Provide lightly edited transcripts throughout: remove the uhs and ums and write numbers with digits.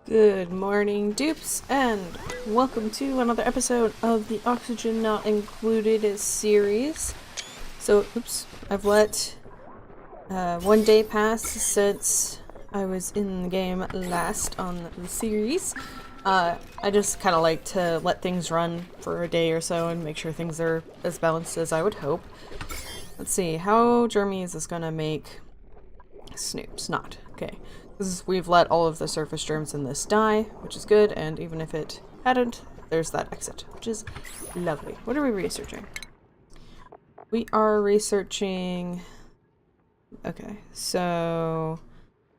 Good morning, dupes, and welcome to another episode of the Oxygen Not Included series. So, oops, I've let one day pass since I was in the game last on the series. I just kind of like to let things run for a day or so and make sure things are as balanced as I would hope. Let's see, how germy is this gonna make Snoops? Not. Okay. We've let all of the surface germs in this die, which is good, and even if it hadn't, there's that exit, which is lovely. What are we researching? We are researching... Okay, so...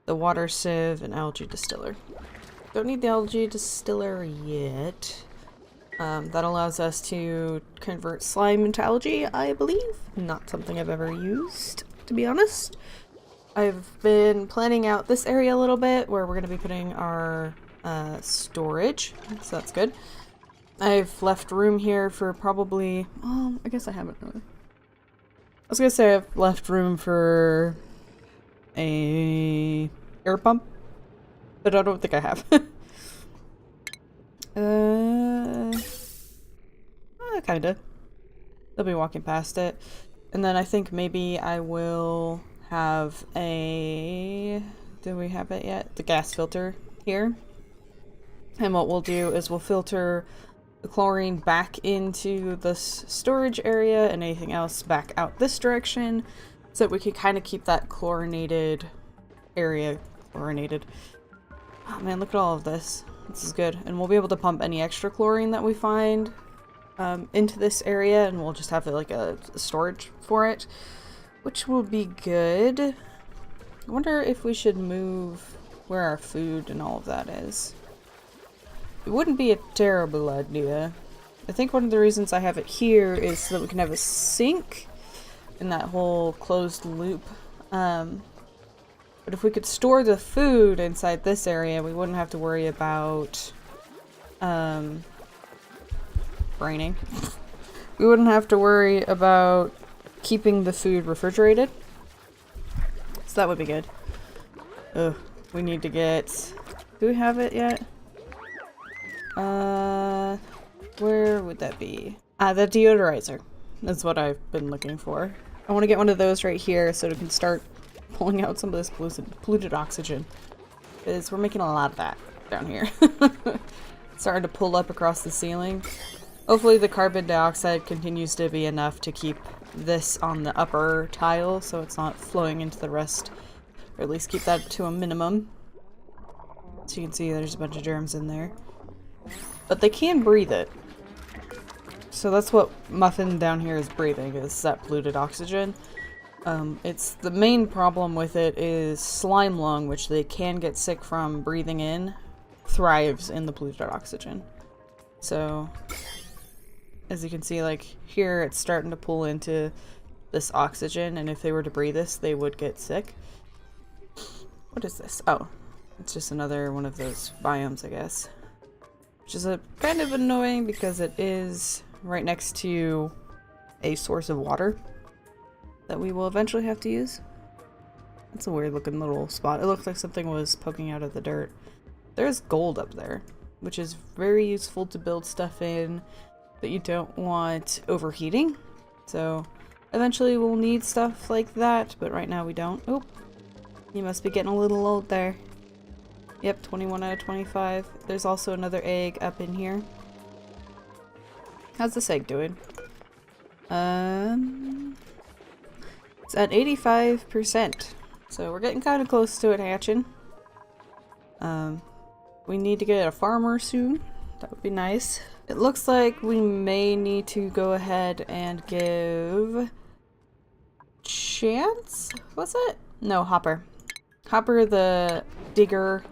the water sieve and algae distiller. Don't need the algae distiller yet. That allows us to convert slime into algae, I believe. Not something I've ever used, to be honest. I've been planning out this area a little bit where we're going to be putting our storage, so that's good. I've left room here for probably, well, I guess I haven't really. I was going to say I've left room for a air pump, but I don't think I have. Kinda. They'll be walking past it. And then I think maybe I will have a... do we have it yet? The gas filter here. And what we'll do is we'll filter the chlorine back into this storage area and anything else back out this direction so that we can kind of keep that chlorinated area chlorinated. Oh man, look at all of this. This is good. And we'll be able to pump any extra chlorine that we find into this area, and we'll just have like a storage for it, which will be good. I wonder if we should move where our food and all of that is. It wouldn't be a terrible idea. I think one of the reasons I have it here is so that we can have a sink in that whole closed loop. But if we could store the food inside this area, we wouldn't have to worry about braining. We wouldn't have to worry about keeping the food refrigerated. So that would be good. Ugh, we need to get... do we have it yet? Where would that be? The deodorizer. That's what I've been looking for. I want to get one of those right here so we can start pulling out some of this polluted oxygen. Because we're making a lot of that down here. Starting to pull up across the ceiling. Hopefully the carbon dioxide continues to be enough to keep this on the upper tile so it's not flowing into the rest, or at least keep that to a minimum. So you can see there's a bunch of germs in there. But they can breathe it. So that's what Muffin down here is breathing, is that polluted oxygen. It's the main problem with it is slime lung, which they can get sick from breathing in, thrives in the polluted oxygen. So as you can see, like here it's starting to pull into this oxygen, and if they were to breathe this, they would get sick. What is this? Oh, it's just another one of those biomes, I guess. Which is a kind of annoying because it is right next to a source of water that we will eventually have to use. That's a weird looking little spot. It looks like something was poking out of the dirt. There's gold up there, which is very useful to build stuff in that you don't want overheating. So eventually we'll need stuff like that, but right now we don't. Oh, you must be getting a little old there. Yep, 21 out of 25. There's also another egg up in here. How's this egg doing? It's at 85%. So we're getting kind of close to it hatching. We need to get a farmer soon. That would be nice. It looks like we may need to go ahead and give Chance? What's it? No, Hopper. Hopper the digger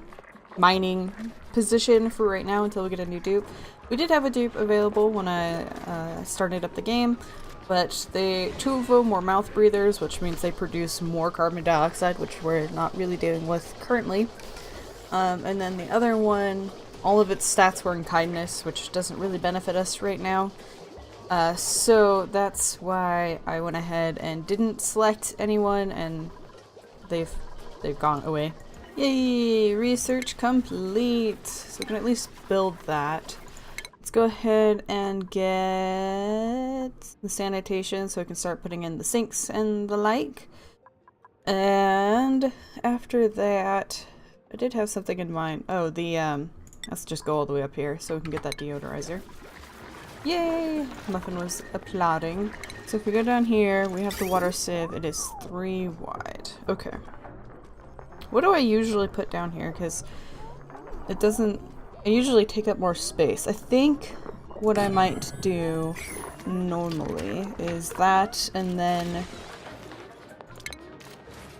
mining position for right now until we get a new dupe. We did have a dupe available when I started up the game, but two of them were mouth breathers, which means they produce more carbon dioxide, which we're not really dealing with currently. And then the other one, all of its stats were in kindness, which doesn't really benefit us right now. So that's why I went ahead and didn't select anyone, and they've gone away. Yay! Research complete! So we can at least build that. Let's go ahead and get the sanitation so we can start putting in the sinks and the like. And after that, I did have something in mind. Oh, let's just go all the way up here so we can get that deodorizer. Yay! Muffin was applauding. So if we go down here, we have the water sieve. It is 3 wide. Okay. What do I usually put down here? Because it doesn't... I usually take up more space. I think what I might do normally is that and then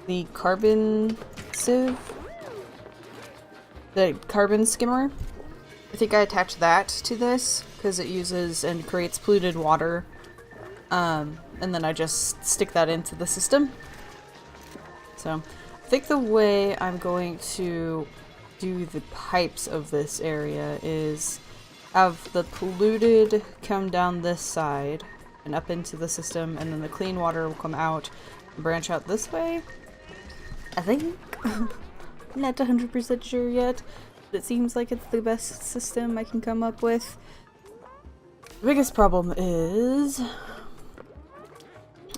the carbon sieve. The carbon skimmer. I think I attach that to this because it uses and creates polluted water. And then I just stick that into the system. So I think the way I'm going to do the pipes of this area is have the polluted come down this side and up into the system, and then the clean water will come out and branch out this way. I think. I'm not 100% sure yet, but it seems like it's the best system I can come up with. The biggest problem is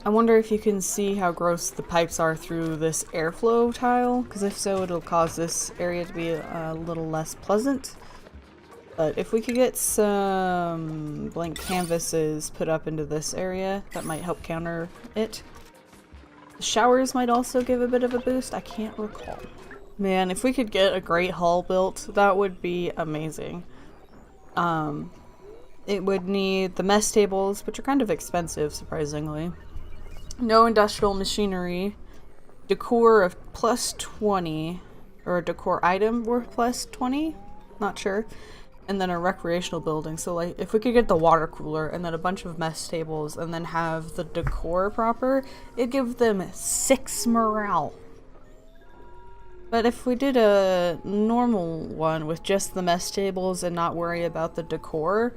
I wonder if you can see how gross the pipes are through this airflow tile, because if so, it'll cause this area to be a little less pleasant. But if we could get some blank canvases put up into this area, that might help counter it. The showers might also give a bit of a boost. I can't recall. Man, if we could get a great hall built, that would be amazing. It would need the mess tables, which are kind of expensive, surprisingly. No industrial machinery, decor of +20, or a decor item worth +20, not sure, and then a recreational building. So like, if we could get the water cooler and then a bunch of mess tables and then have the decor proper, it'd give them 6 morale. But if we did a normal one with just the mess tables and not worry about the decor,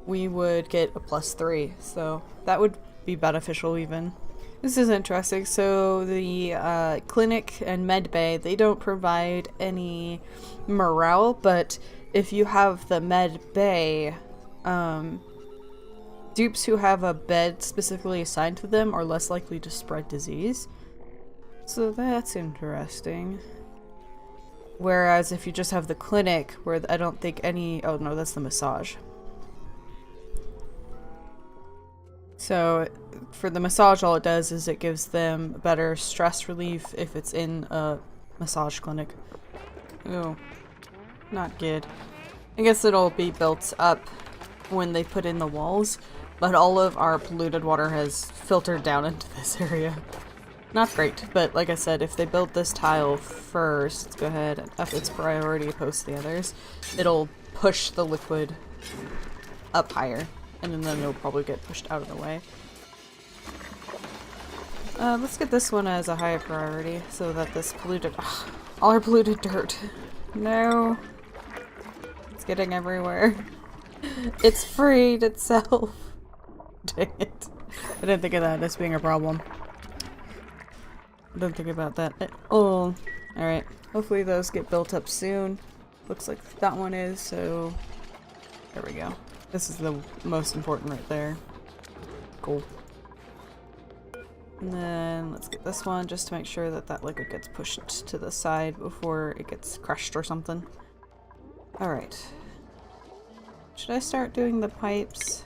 we would get a +3, so that would be beneficial even. This is interesting. So the clinic and med bay, they don't provide any morale, but if you have the med bay, dupes who have a bed specifically assigned to them are less likely to spread disease. So that's interesting. Whereas if you just have the clinic, where I don't think any... oh no, that's the massage. So for the massage, all it does is it gives them better stress relief if it's in a massage clinic. Oh, not good. I guess it'll be built up when they put in the walls, but all of our polluted water has filtered down into this area. Not great, but like I said, if they build this tile first, let's go ahead and up its priority opposed to the others, it'll push the liquid up higher. And then it'll probably get pushed out of the way. Let's get this one as a higher priority so that this polluted... ugh, all our polluted dirt. No. It's getting everywhere. It's freed itself. Dang it. I didn't think of that as being a problem. I didn't think about that at all. Alright. Hopefully those get built up soon. Looks like that one is, so... there we go. This is the most important right there. Cool. And then let's get this one just to make sure that that liquid gets pushed to the side before it gets crushed or something. Alright. Should I start doing the pipes?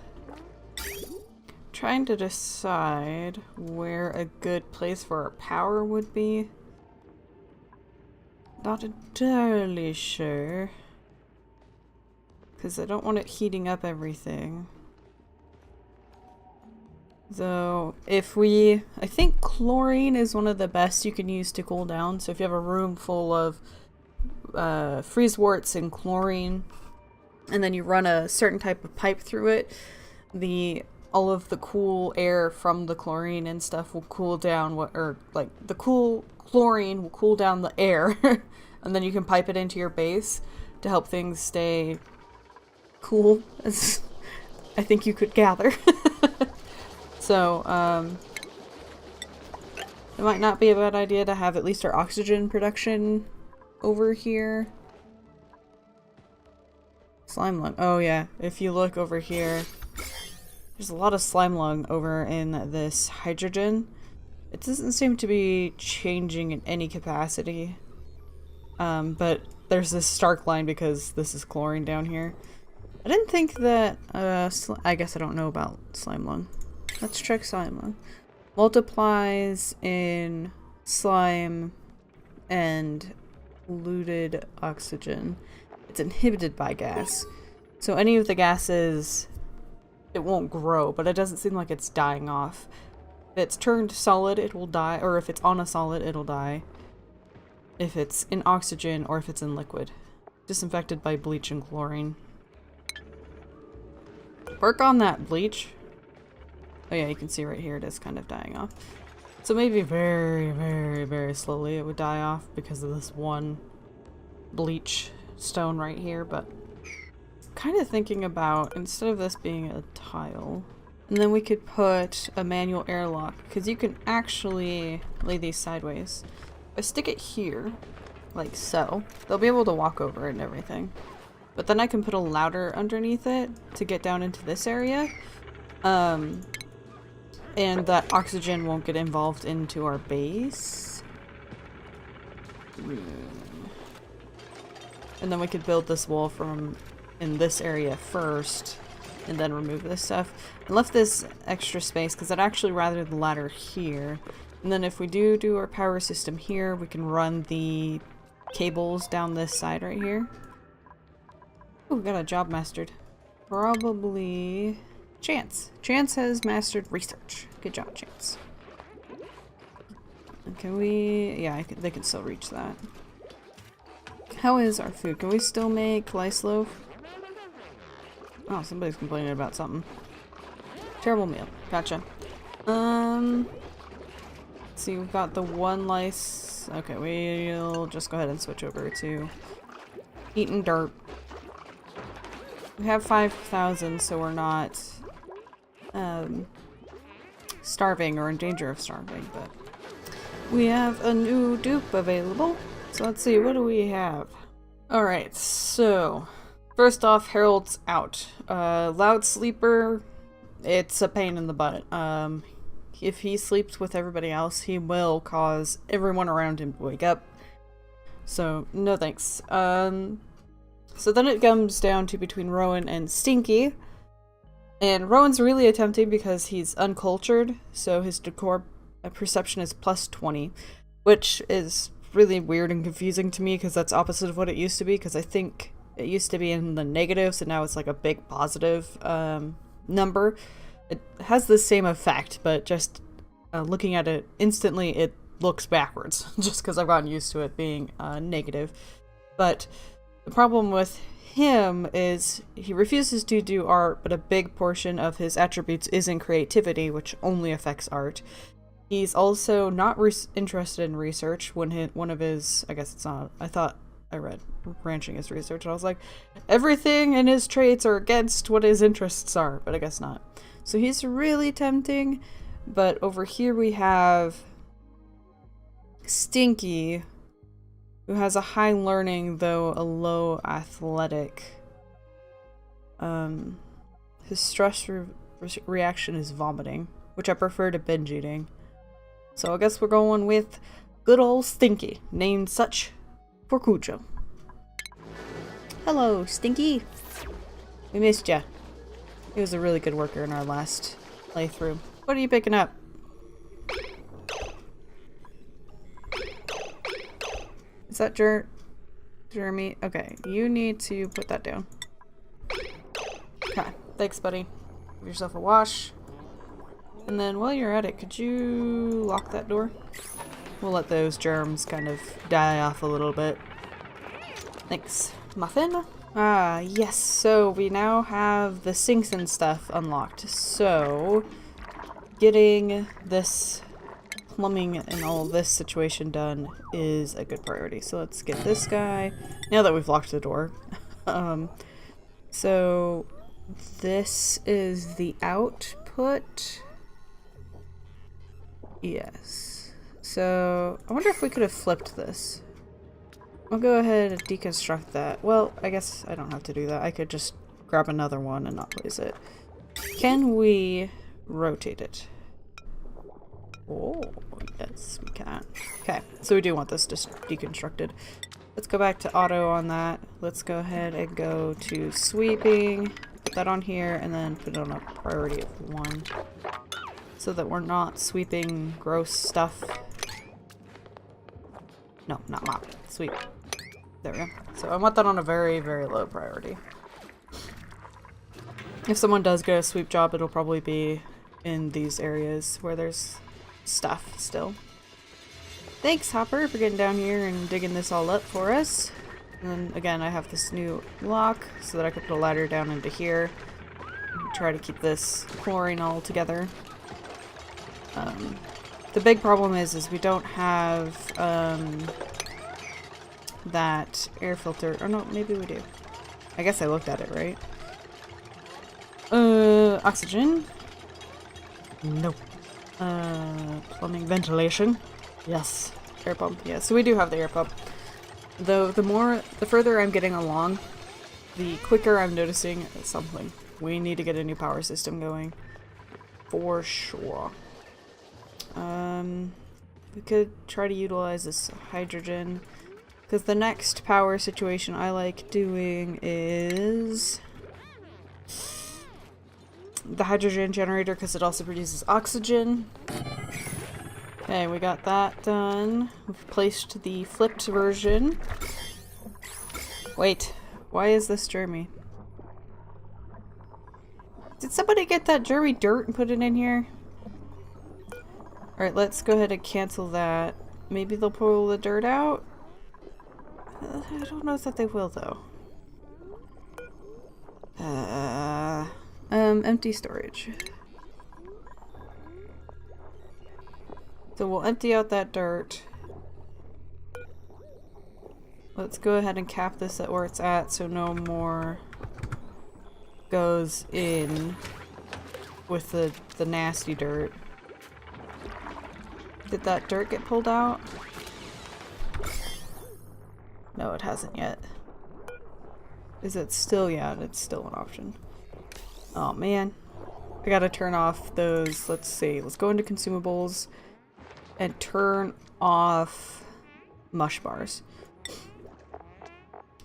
Trying to decide where a good place for our power would be. Not entirely sure. Because I don't want it heating up everything. Though, if we... I think chlorine is one of the best you can use to cool down. So if you have a room full of freeze worts and chlorine, and then you run a certain type of pipe through it, all of the cool air from the chlorine and stuff will cool down the cool chlorine will cool down the air, and then you can pipe it into your base to help things stay cool, as I think you could gather. So, it might not be a bad idea to have at least our oxygen production over here. Slime lung. Oh yeah, if you look over here, there's a lot of slime lung over in this hydrogen. It doesn't seem to be changing in any capacity. But there's this stark line because this is chlorine down here. I didn't think that, I guess I don't know about slime lung. Let's check slime lung. Multiplies in slime and polluted oxygen. It's inhibited by gas. So any of the gases, it won't grow, but it doesn't seem like it's dying off. If it's turned solid, it will die, or if it's on a solid, it'll die. If it's in oxygen or if it's in liquid. Disinfected by bleach and chlorine. Work on that bleach. Oh yeah, you can see right here it is kind of dying off. So maybe very, very, very slowly it would die off because of this one bleach stone right here, but kind of thinking about, instead of this being a tile, and then we could put a manual airlock, because you can actually lay these sideways. If I stick it here, like so, they'll be able to walk over it and everything. But then I can put a ladder underneath it to get down into this area. And that oxygen won't get involved into our base. And then we could build this wall from in this area first, and then remove this stuff. I left this extra space because I'd actually rather the ladder here. And then if we do our power system here, we can run the cables down this side right here. Oh, we got a job mastered. Probably Chance. Chance has mastered research. Good job, Chance. Can we... yeah, they can still reach that. How is our food? Can we still make lice loaf? Oh, somebody's complaining about something. Terrible meal. Gotcha. Let's see, we've got the one lice. Okay, we'll just go ahead and switch over to eating dirt. We have 5,000, so we're not starving or in danger of starving, but we have a new dupe available. So let's see, what do we have? Alright, so first off, Harold's out. Loud sleeper, it's a pain in the butt. If he sleeps with everybody else, he will cause everyone around him to wake up. So, no thanks. So then it comes down to between Rowan and Stinky. And Rowan's really attempting because he's uncultured, so his decor perception is +20, which is really weird and confusing to me because that's opposite of what it used to be, because I think it used to be in the negatives and now it's like a big positive number. It has the same effect, but just looking at it instantly, it looks backwards, just because I've gotten used to it being negative. But the problem with him is he refuses to do art, but a big portion of his attributes is in creativity, which only affects art. He's also not interested in research. When one of his, I guess it's not, I thought I read ranching is research, and I was like, everything in his traits are against what his interests are, but I guess not. So he's really tempting, but over here we have Stinky, who has a high learning, though a low athletic. His stress reaction is vomiting, which I prefer to binge eating. So I guess we're going with good old Stinky, named such for Cujo. Hello, Stinky. We missed ya. He was a really good worker in our last playthrough. What are you picking up? Is that Jeremy? Okay, you need to put that down. Okay, thanks, buddy. Give yourself a wash. And then while you're at it, could you lock that door? We'll let those germs kind of die off a little bit. Thanks. Muffin? Ah, yes. So we now have the sinks and stuff unlocked. So getting this plumbing and all this situation done is a good priority. So let's get this guy, now that we've locked the door. So this is the output. Yes. So I wonder if we could have flipped this. I'll go ahead and deconstruct that. Well, I guess I don't have to do that. I could just grab another one and not place it. Can we rotate it? Oh, yes, we can. Okay, so we do want this just deconstructed. Let's go back to auto on that. Let's go ahead and go to sweeping, put that on here, and then put it on a priority of 1. So that we're not sweeping gross stuff. No, not mop. Sweep. There we go. So I want that on a very, very low priority. If someone does get a sweep job, it'll probably be in these areas where there's stuff still. Thanks, Hopper, for getting down here and digging this all up for us. And then, again, I have this new lock so that I can put a ladder down into here. And try to keep this chlorine all together. The big problem is we don't have that air filter. Or no, maybe we do. I guess I looked at it, right? Oxygen? Nope. Plumbing, ventilation? Yes. Air pump, yeah. So we do have the air pump. Though the further I'm getting along, the quicker I'm noticing something. We need to get a new power system going. For sure. We could try to utilize this hydrogen. Because the next power situation I like doing is the hydrogen generator, because it also produces oxygen. Okay, we got that done. We've placed the flipped version. Wait, why is this Jeremy? Did somebody get that Jeremy dirt and put it in here? Alright, let's go ahead and cancel that. Maybe they'll pull the dirt out? I don't know that they will, though. Empty storage. So we'll empty out that dirt. Let's go ahead and cap this at where it's at so no more goes in with the nasty dirt. Did that dirt get pulled out? No, it hasn't yet. Is it still? Yeah, it's still an option. Oh man. I gotta turn off those, let's see, let's go into consumables and turn off mush bars.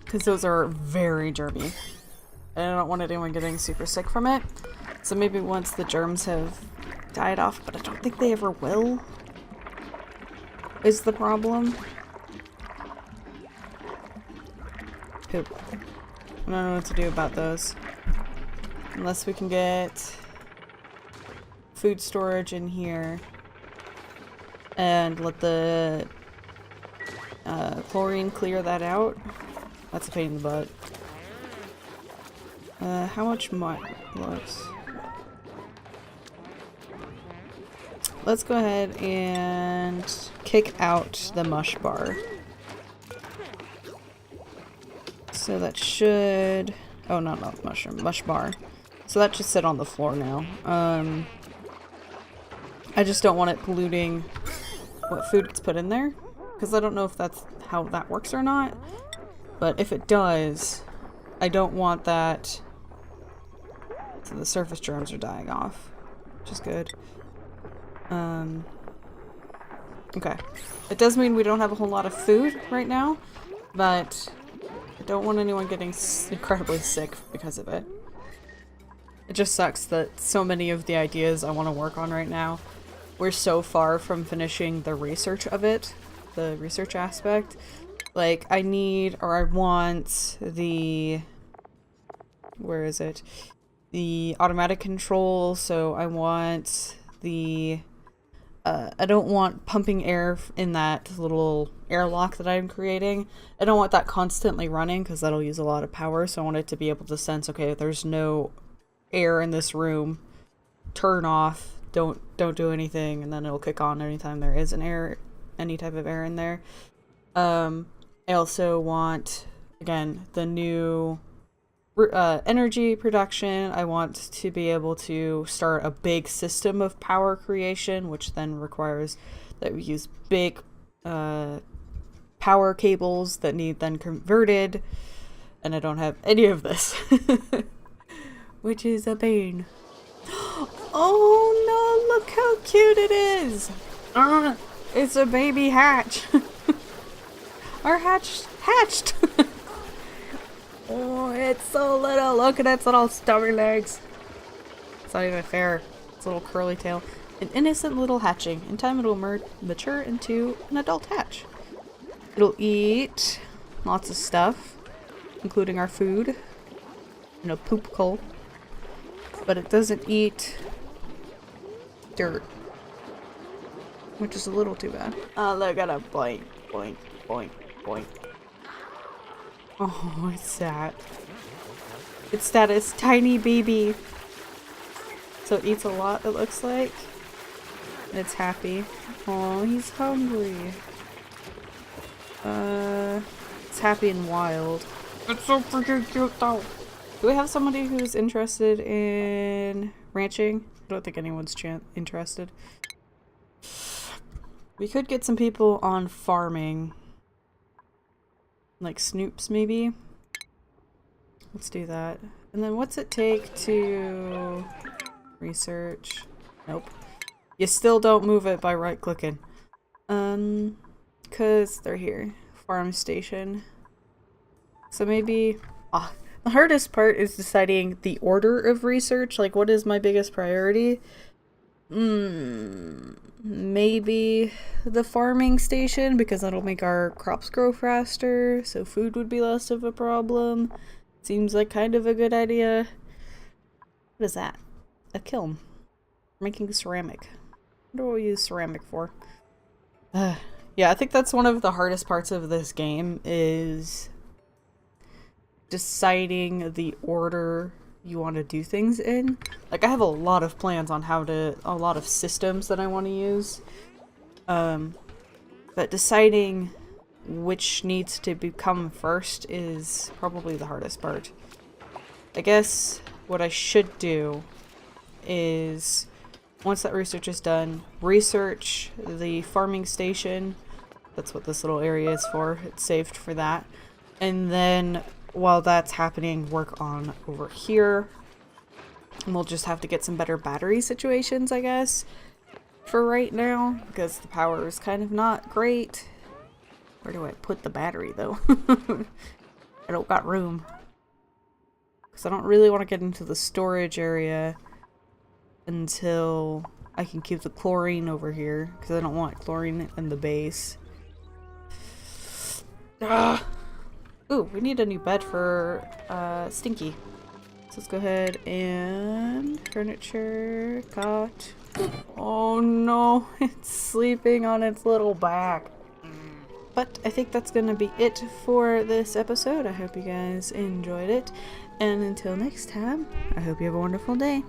Because those are very germy. And I don't want anyone getting super sick from it. So maybe once the germs have died off, but I don't think they ever will, is the problem. Poop. I don't know what to do about those. Unless we can get food storage in here and let the chlorine clear that out. That's a pain in the butt. How much looks? Let's go ahead and kick out the mush bar. So that should... Oh, not mushroom. Mush bar. So that should sit on the floor now. I just don't want it polluting what food gets put in there. Because I don't know if that's how that works or not. But if it does, I don't want that... So the surface germs are dying off. Which is good. Okay. It does mean we don't have a whole lot of food right now. But... I don't want anyone getting incredibly sick because of it. It just sucks that so many of the ideas I want to work on right now, we're so far from finishing the research of it, the research aspect. Like, I need, or I want the, where is it? The automatic control, so I want the, I don't want pumping air in that little airlock that I'm creating. I don't want that constantly running because that'll use a lot of power, so I want it to be able to sense, okay, there's no air in this room, turn off, don't do anything, and then it'll kick on anytime there is any type of air in there. I also want, again, the new energy production. I want to be able to start a big system of power creation, which then requires that we use big power cables that need then converted, and I don't have any of this. Which is a pain. Oh no, look how cute it is! It's a baby hatch! Our hatch hatched! Oh, it's so little! Look at its little stubby legs! It's not even fair. Its little curly tail. An innocent little hatching. In time it'll mature into an adult hatch. It'll eat lots of stuff, including our food. And a poop coal. But it doesn't eat dirt. Which is a little too bad. Oh, look at it. Boink, boink, boink, boink. Oh, it's sad. It's that it's tiny baby. So it eats a lot, it looks like. And it's happy. Oh, he's hungry. It's happy and wild. It's so freaking cute though. Do we have somebody who's interested in ranching? I don't think anyone's interested. We could get some people on farming. Like Snoops, maybe? Let's do that. And then what's it take to research? Nope. You still don't move it by right-clicking. Cause they're here. Farm station. So maybe... the hardest part is deciding the order of research. Like, what is my biggest priority? Maybe the farming station, because that'll make our crops grow faster, so food would be less of a problem. Seems like kind of a good idea. What is that? A kiln. Making ceramic. What do we use ceramic for? Yeah, I think that's one of the hardest parts of this game, is deciding the order you want to do things in. Like, I have a lot of plans on a lot of systems that I want to use. But deciding which needs to become first is probably the hardest part. I guess what I should do is, once that research is done, research the farming station. That's what this little area is for. It's saved for that. And then while that's happening, work on over here. And we'll just have to get some better battery situations, I guess, for right now, because the power is kind of not great. Where do I put the battery, though? I don't got room. Because I don't really want to get into the storage area until I can keep the chlorine over here, because I don't want chlorine in the base. Ah! Ooh, we need a new bed for Stinky. So let's go ahead and furniture, cot. Oh no, it's sleeping on its little back. But I think that's gonna be it for this episode. I hope you guys enjoyed it. And until next time, I hope you have a wonderful day.